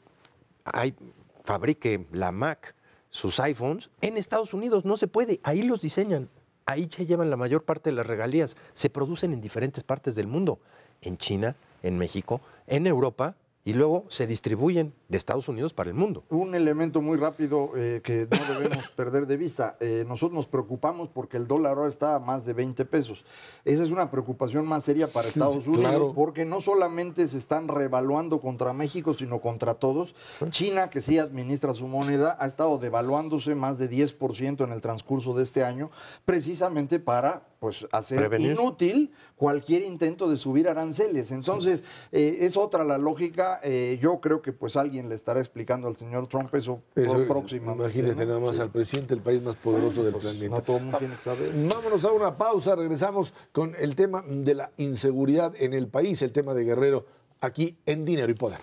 fabrique la Mac sus iPhones en Estados Unidos. No se puede. Ahí los diseñan. Ahí se llevan la mayor parte de las regalías. Se producen en diferentes partes del mundo. En China, en México, en Europa. Y luego se distribuyen de Estados Unidos para el mundo. Un elemento muy rápido que no debemos perder de vista. Nosotros nos preocupamos porque el dólar ahora está a más de 20 pesos. Esa es una preocupación más seria para Estados Unidos, claro. porque no solamente se están revaluando contra México, sino contra todos. China, que sí administra su moneda, ha estado devaluándose más de 10% en el transcurso de este año, precisamente para hacer prevenir. Inútil cualquier intento de subir aranceles. Entonces, es otra la lógica. Yo creo que alguien le estará explicando al señor Trump eso próximamente. Imagínate nada más al presidente del país más poderoso del planeta. No todo el mundo tiene que saber. Vámonos a una pausa, regresamos con el tema de la inseguridad en el país, el tema de Guerrero, aquí en Dinero y Poder.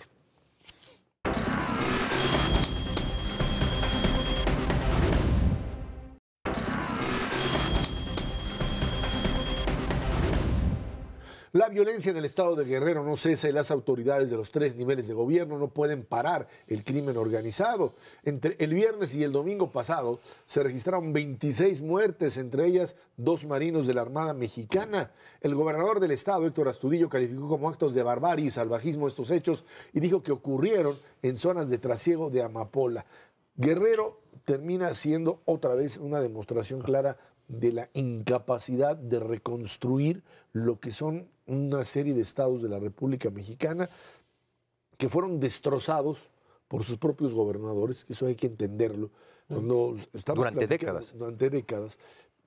La violencia en el estado de Guerrero no cesa y las autoridades de los 3 niveles de gobierno no pueden parar el crimen organizado. Entre el viernes y el domingo pasado se registraron 26 muertes, entre ellas 2 marinos de la Armada Mexicana. El gobernador del estado, Héctor Astudillo, calificó como actos de barbarie y salvajismo estos hechos y dijo que ocurrieron en zonas de trasiego de Amapola. Guerrero termina siendo otra vez una demostración clara de la incapacidad de reconstruir lo que son una serie de estados de la República Mexicana que fueron destrozados por sus propios gobernadores, que eso hay que entenderlo. Durante décadas. Durante décadas.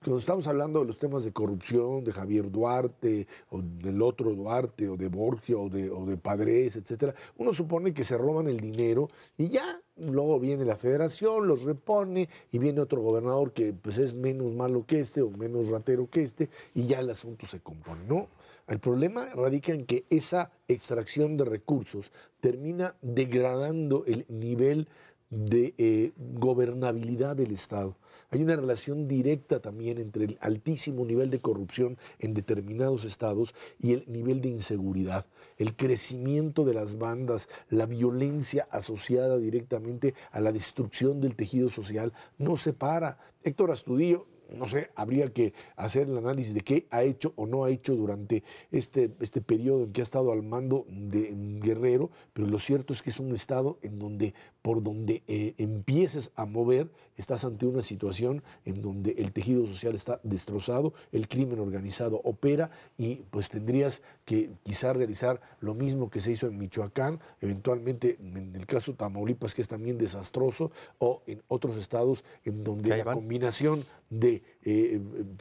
Cuando estamos hablando de los temas de corrupción, de Javier Duarte, o del otro Duarte, o de Borgia, o de Padres, etcétera, uno supone que se roban el dinero y ya, luego viene la federación, los repone, y viene otro gobernador que es menos malo que este, o menos ratero que este, y ya el asunto se compone. No, el problema radica en que esa extracción de recursos termina degradando el nivel de gobernabilidad del Estado. Hay una relación directa también entre el altísimo nivel de corrupción en determinados estados y el nivel de inseguridad, el crecimiento de las bandas, la violencia asociada directamente a la destrucción del tejido social, no se para. Héctor Astudillo, no sé, habría que hacer el análisis de qué ha hecho o no ha hecho durante este periodo en que ha estado al mando de Guerrero, pero lo cierto es que es un estado en donde, por donde empieces a mover, estás ante una situación en donde el tejido social está destrozado, el crimen organizado opera y pues tendrías que quizá realizar lo mismo que se hizo en Michoacán, eventualmente en el caso de Tamaulipas, que es también desastroso, o en otros estados en donde la combinación de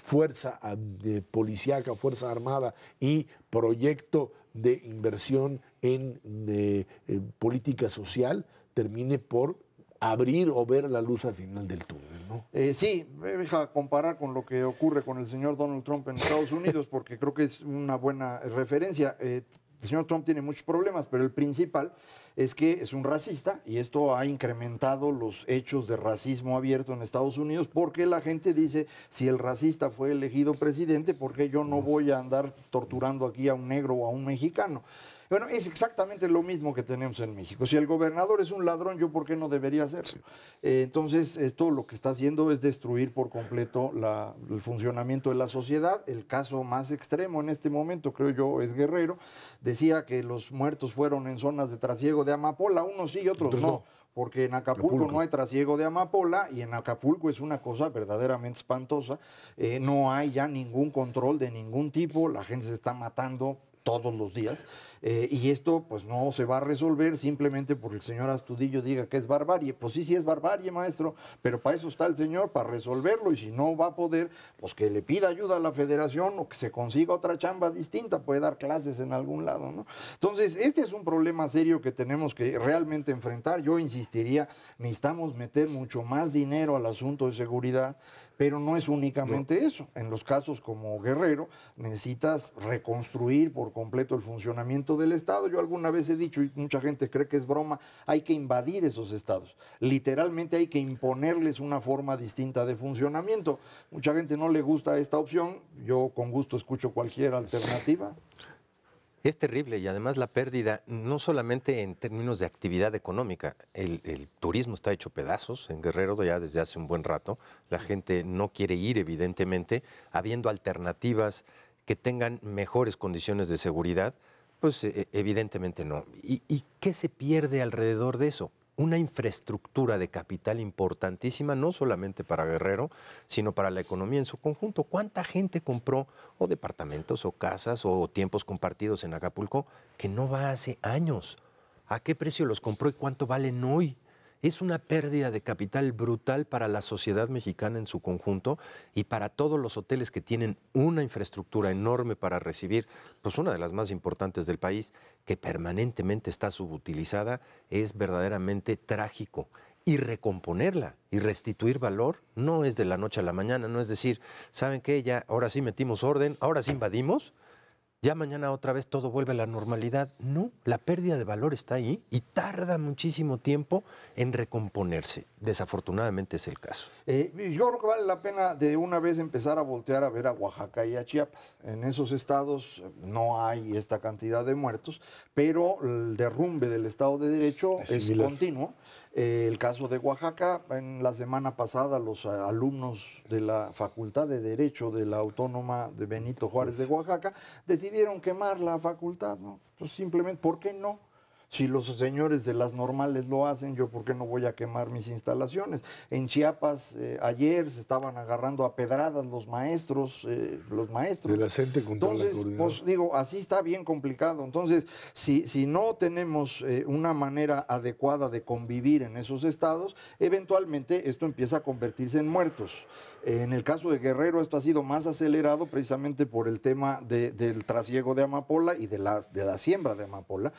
fuerza de policíaca, fuerza armada y proyecto de inversión en política social termine por abrir o ver la luz al final del túnel, ¿no? Sí, deja comparar con lo que ocurre con el señor Donald Trump en Estados Unidos, porque creo que es una buena referencia. El señor Trump tiene muchos problemas, pero el principal es que es un racista y esto ha incrementado los hechos de racismo abierto en Estados Unidos, porque la gente dice, si el racista fue elegido presidente, ¿por qué yo no voy a andar torturando aquí a un negro o a un mexicano? Bueno, es exactamente lo mismo que tenemos en México. Si el gobernador es un ladrón, ¿yo por qué no debería hacerlo? Entonces, esto lo que está haciendo es destruir por completo el funcionamiento de la sociedad. El caso más extremo en este momento, creo yo, es Guerrero. Decía que los muertos fueron en zonas de trasiego de amapola, unos sí y otros no. Porque en Acapulco no hay trasiego de amapola y en Acapulco es una cosa verdaderamente espantosa. No hay ya ningún control de ningún tipo, la gente se está matando todos los días, y esto pues no se va a resolver simplemente porque el señor Astudillo diga que es barbarie. Pues sí, sí es barbarie, maestro, pero para eso está el señor, para resolverlo, y si no va a poder, pues que le pida ayuda a la federación o que se consiga otra chamba distinta, puede dar clases en algún lado, ¿no? Entonces, este es un problema serio que tenemos que realmente enfrentar. Yo insistiría, necesitamos meter mucho más dinero al asunto de seguridad, Pero no es únicamente eso. En los casos como Guerrero, necesitas reconstruir por completo el funcionamiento del Estado. Yo alguna vez he dicho, y mucha gente cree que es broma, hay que invadir esos estados. Literalmente hay que imponerles una forma distinta de funcionamiento. Mucha gente no le gusta esta opción. Yo con gusto escucho cualquier alternativa. Es terrible y además la pérdida, no solamente en términos de actividad económica, el turismo está hecho pedazos en Guerrero ya desde hace un buen rato, la gente no quiere ir evidentemente, habiendo alternativas que tengan mejores condiciones de seguridad, pues evidentemente no. ¿Y qué se pierde alrededor de eso? Una infraestructura de capital importantísima, no solamente para Guerrero, sino para la economía en su conjunto. ¿Cuánta gente compró o departamentos o casas o tiempos compartidos en Acapulco que no va hace años? ¿A qué precio los compró y cuánto valen hoy? Es una pérdida de capital brutal para la sociedad mexicana en su conjunto y para todos los hoteles que tienen una infraestructura enorme para recibir, pues una de las más importantes del país, que permanentemente está subutilizada, es verdaderamente trágico. Y recomponerla y restituir valor no es de la noche a la mañana, no es decir, ¿saben qué? Ya, ahora sí metimos orden, ahora sí invadimos, ya mañana otra vez todo vuelve a la normalidad. No, la pérdida de valor está ahí y tarda muchísimo tiempo en recomponerse. Desafortunadamente es el caso. Yo creo que vale la pena de una vez empezar a voltear a ver a Oaxaca y a Chiapas. En esos estados no hay esta cantidad de muertos, pero el derrumbe del Estado de Derecho es continuo. El caso de Oaxaca, en la semana pasada los alumnos de la Facultad de Derecho de la Autónoma de Benito Juárez de Oaxaca decidieron quemar la facultad, ¿no? Pues simplemente, ¿por qué no? Si los señores de las normales lo hacen, yo ¿por qué no voy a quemar mis instalaciones? En Chiapas ayer se estaban agarrando a pedradas los maestros. De la CENTE contra la Entonces, pues digo, así está bien complicado. Entonces, si no tenemos una manera adecuada de convivir en esos estados, eventualmente esto empieza a convertirse en muertos. En el caso de Guerrero esto ha sido más acelerado precisamente por el tema del trasiego de amapola y de la siembra de amapola,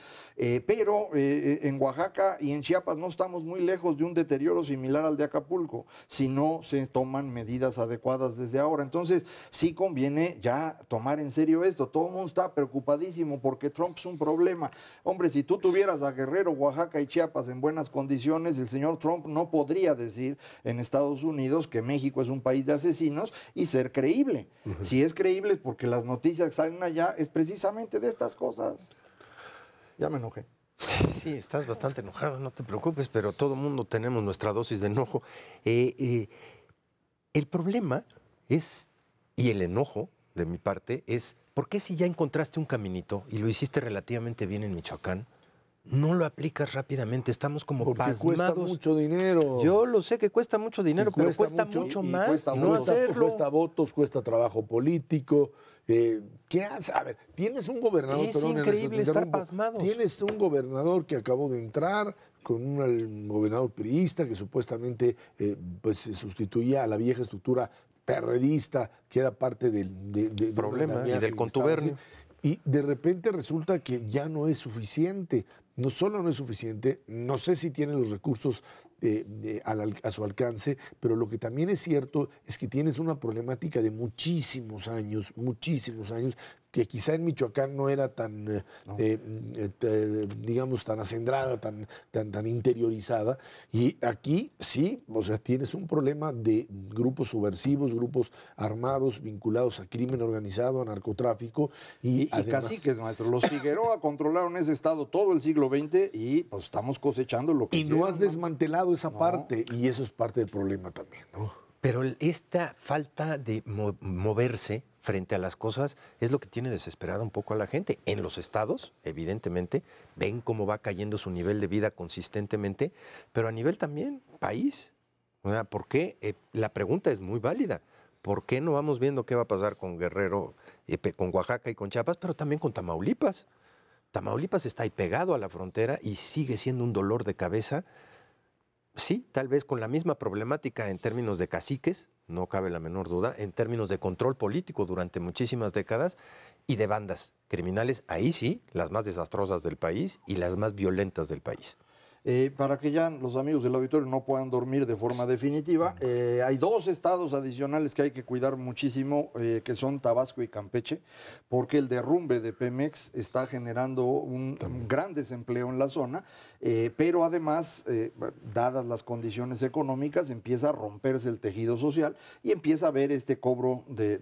pero en Oaxaca y en Chiapas no estamos muy lejos de un deterioro similar al de Acapulco si no se toman medidas adecuadas desde ahora. Entonces sí conviene ya tomar en serio esto. Todo el mundo está preocupadísimo porque Trump es un problema. Hombre, si tú tuvieras a Guerrero, Oaxaca y Chiapas en buenas condiciones, el señor Trump no podría decir en Estados Unidos que México es un país de asesinos y ser creíble. Si es creíble es porque las noticias que salen allá es precisamente de estas cosas. Ya me enojé. Sí, estás bastante enojado, no te preocupes, pero todo mundo tenemos nuestra dosis de enojo. El problema es, y el enojo de mi parte, es ¿por qué si ya encontraste un caminito y lo hiciste relativamente bien en Michoacán, no lo aplicas rápidamente? Estamos como porque pasmados. Cuesta mucho dinero. Yo lo sé que cuesta mucho dinero, pero cuesta mucho más cuesta no votos, hacerlo. Cuesta votos, cuesta trabajo político. ¿Qué hace? A ver, tienes un gobernador... Es increíble estar pasmados. Tienes un gobernador que acabó de entrar con un gobernador priista que supuestamente pues sustituía a la vieja estructura perredista que era parte del problema y del contubernio. Y de repente resulta que ya no es suficiente. No solo no es suficiente, no sé si tiene los recursos a su alcance, pero lo que también es cierto es que tienes una problemática de muchísimos años, que quizá en Michoacán no era tan, digamos, tan acendrada, tan interiorizada. Y aquí sí, o sea, tienes un problema de grupos subversivos, grupos armados vinculados a crimen organizado, a narcotráfico. Y caciques, maestro. Los Figueroa controlaron ese estado todo el siglo XX y pues estamos cosechando lo que no has desmantelado esa parte, y eso es parte del problema también, ¿no? Pero esta falta de moverse frente a las cosas es lo que tiene desesperada un poco a la gente. En los estados, evidentemente, ven cómo va cayendo su nivel de vida consistentemente, pero a nivel también país. O sea, ¿por qué? La pregunta es muy válida. ¿Por qué no vamos viendo qué va a pasar con Guerrero, con Oaxaca y con Chiapas, pero también con Tamaulipas? Tamaulipas está ahí pegado a la frontera y sigue siendo un dolor de cabeza. Sí, tal vez con la misma problemática en términos de caciques, no cabe la menor duda, en términos de control político durante muchísimas décadas y de bandas criminales, ahí sí, las más desastrosas del país y las más violentas del país. Para que ya los amigos del auditorio no puedan dormir de forma definitiva, hay 2 estados adicionales que hay que cuidar muchísimo, que son Tabasco y Campeche, porque el derrumbe de Pemex está generando un gran desempleo en la zona, pero además, dadas las condiciones económicas, empieza a romperse el tejido social y empieza a haber este cobro de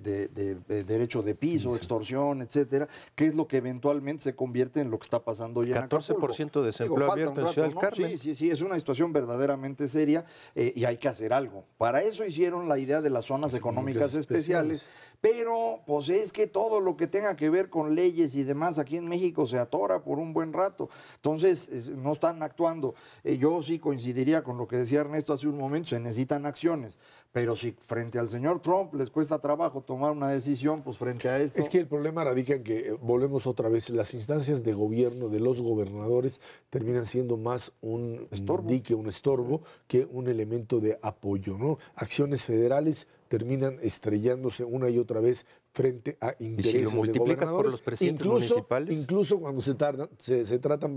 derecho de piso, extorsión, etcétera, que es lo que eventualmente se convierte en lo que está pasando ya en Acapulco. 14% de desempleo abierto en Ciudad del Carmen. Sí, es una situación verdaderamente seria y hay que hacer algo. Para eso hicieron la idea de las zonas económicas especiales, pero pues es que todo lo que tenga que ver con leyes y demás aquí en México se atora por un buen rato. Entonces, no están actuando. Yo sí coincidiría con lo que decía Ernesto hace un momento, se necesitan acciones, pero si frente al señor Trump les cuesta trabajo tomar una decisión, pues frente a esto... Es que el problema radica en que, volvemos otra vez, las instancias de gobierno de los gobernadores terminan siendo más un dique, un estorbo, que un elemento de apoyo, ¿no? Acciones federales terminan estrellándose una y otra vez frente a intereses y si lo multiplicas de por los presidentes municipales. Incluso cuando se tratan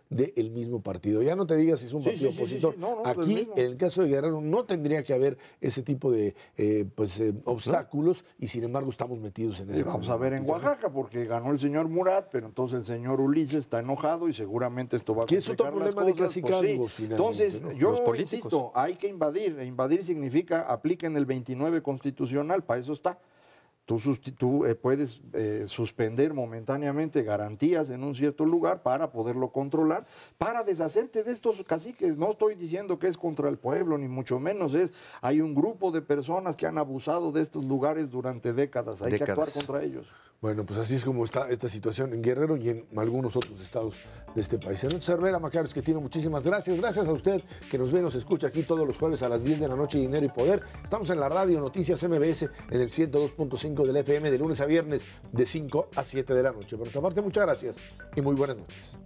del mismo partido. Ya no te digas si es un partido opositor. Aquí, en el caso de Guerrero, no tendría que haber ese tipo de obstáculos y sin embargo estamos metidos en ese. Vamos a ver en Oaxaca, porque ganó el señor Murat, pero entonces el señor Ulises está enojado y seguramente esto va a complicar es otro problema de clasicazgos, Entonces, ¿no? yo insisto, hay que invadir. Invadir significa apliquen el 29 constitucional, para eso está. Tú puedes suspender momentáneamente garantías en un cierto lugar para poderlo controlar, para deshacerte de estos caciques. No estoy diciendo que es contra el pueblo, ni mucho menos hay un grupo de personas que han abusado de estos lugares durante décadas. Hay que actuar contra ellos. Bueno, pues así es como está esta situación en Guerrero y en algunos otros estados de este país. Ernesto Cervera, Macarios, que tiene muchísimas gracias. Gracias a usted que nos ve, nos escucha aquí todos los jueves a las 10 de la noche, Dinero y Poder. Estamos en la radio Noticias MBS en el 102.5 del FM de lunes a viernes de 5 a 7 de la noche. Por nuestra parte, muchas gracias y muy buenas noches.